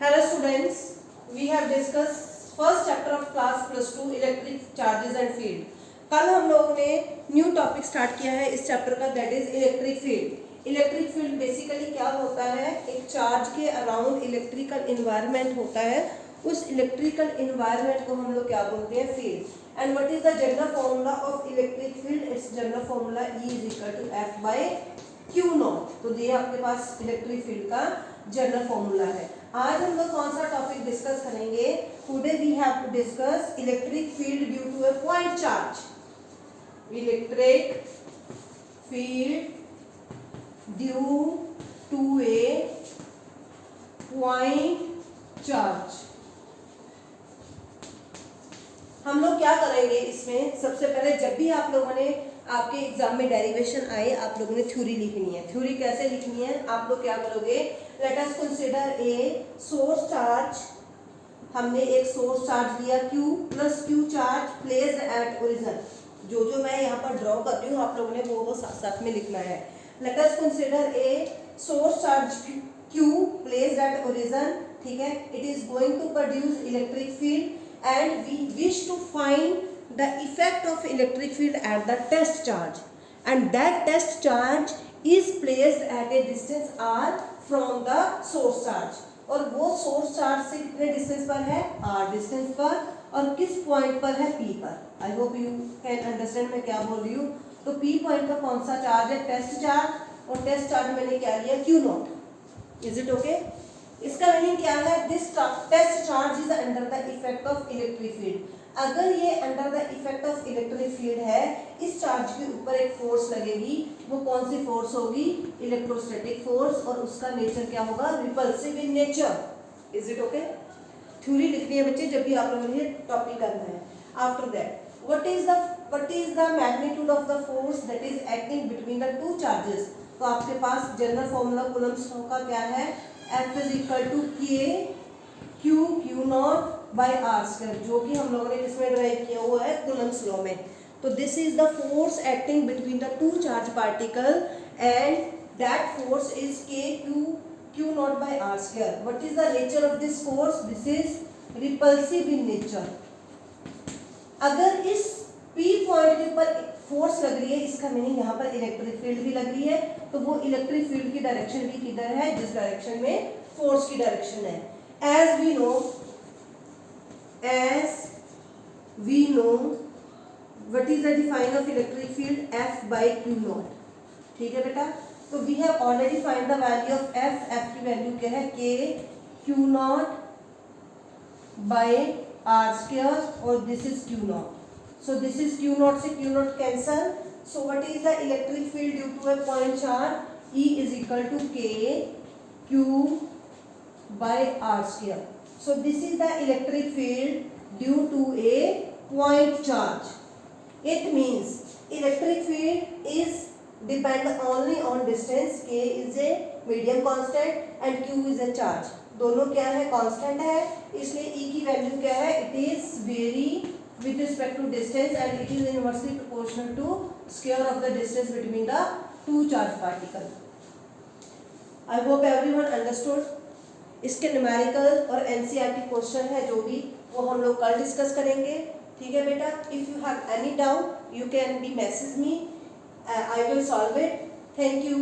Hello students, we have discussed first chapter of class plus 2 electric charges and field. कल हम लोगों ने new topic start किया है इस चैप्टर का, that is electric field. Electric field basically क्या होता है, एक चार्ज के अराउंड इलेक्ट्रिकल इन्वायरमेंट होता है, उस इलेक्ट्रिकल इन्वायरमेंट को हम लोग क्या बोलते हैं, field. And what is the general formula of electric field? It's general formula E is equal to F by Q naught. तो ये आपके पास इलेक्ट्रिक फील्ड का जनरल फॉर्मूला है। आज हम लोग कौन सा टॉपिक डिस्कस करेंगे? Today we have to discuss electric field due to a point charge. Electric field due to a point charge. हम लोग क्या करेंगे इसमें? सबसे पहले जब भी आप लोगों ने आपके एग्जाम में डेरिवेशन आए, आप लोगों ने थ्योरी लिखनी है। थ्योरी कैसे लिखनी है? आप लोग क्या करोगे? Late us consider a source charge. हमने एक सोर्स चार्ज लिया Q plus Q charge placed at origin. जो जो मैं यहाँ पर ड्रॉ कर रही हूँ आप लोगों ने वो साथ साथ में लिखना है। Let us consider a source charge Q placed at origin, ठीक है। It is going to produce electric field and we wish to find the effect of electric field at the test charge, and that test charge is placed at a distance r from the source charge। और वो source charge से कितने distance पर है? r distance पर। और किस point पर है? P पर। I hope you can understand मैं क्या बोल रही हूँ। तो P पॉइंट पर कौन सा चार्ज है? Test charge. और टेस्ट चार्ज मैंने क्या लिया? Q naught. Is it okay? इसका मीनिंग क्या है? This test charge is under the effect of electric field. अगर ये under the effect of electric field है, इस चार्ज के ऊपर एक फोर्स लगेगी। वो कौन सी फोर्स होगी? Electrostatic force. और उसका नेचर क्या होगा? Repulsive in nature. Is it okay? Theory लिखनी है बच्चे जब भी आप लोगों ने टॉपिक करना है। After that what is the magnitude of the force that is acting between the two charges? तो आपके पास जनरल फॉर्मूला कूलम्ब्स लॉ का क्या है? F is equal to K Q naught by R square, जो कि हम लोगों ने किसमें ड्राइव किया हुआ है? कूलम्ब्स लॉ में। तो this is the force acting between the two charge particle and that force is Q naught by R square. What is the nature of this force? This is repulsive in nature. अगर इस P point के ऊपर force लग रही है, इसका meaning यहाँ पर इलेक्ट्रिक फील्ड भी लग रही है। तो वो इलेक्ट्रिक फील्ड की डायरेक्शन भी किधर है? जिस डायरेक्शन में फोर्स की डायरेक्शन है। As we know what is the define of electric field? F by Q naught. ठीक है बेटा? तो we have already find the value of F। F की वैल्यू क्या है? K Q naught by R square. और this is Q naught. So this is Q naught से Q naught cancel. So what is the electric field due to a point charge? E is equal to K Q by R square. So this is the electric field due to a point charge. It means electric field is depend only on distance. K is a medium constant and Q is a charge. दोनों क्या है? Constant है। इसलिए E की वैल्यू क्या है? It is vary with respect to distance and it is inversely proportional to square of the distance between the two charge particle. I hope everyone understood. इसके न्यूमेरिकल और NCERT क्वेश्चन है जो भी, वो हम लोग कल डिस्कस करेंगे। ठीक है बेटा? If you have any doubt you can be message me. I will solve it. Thank you.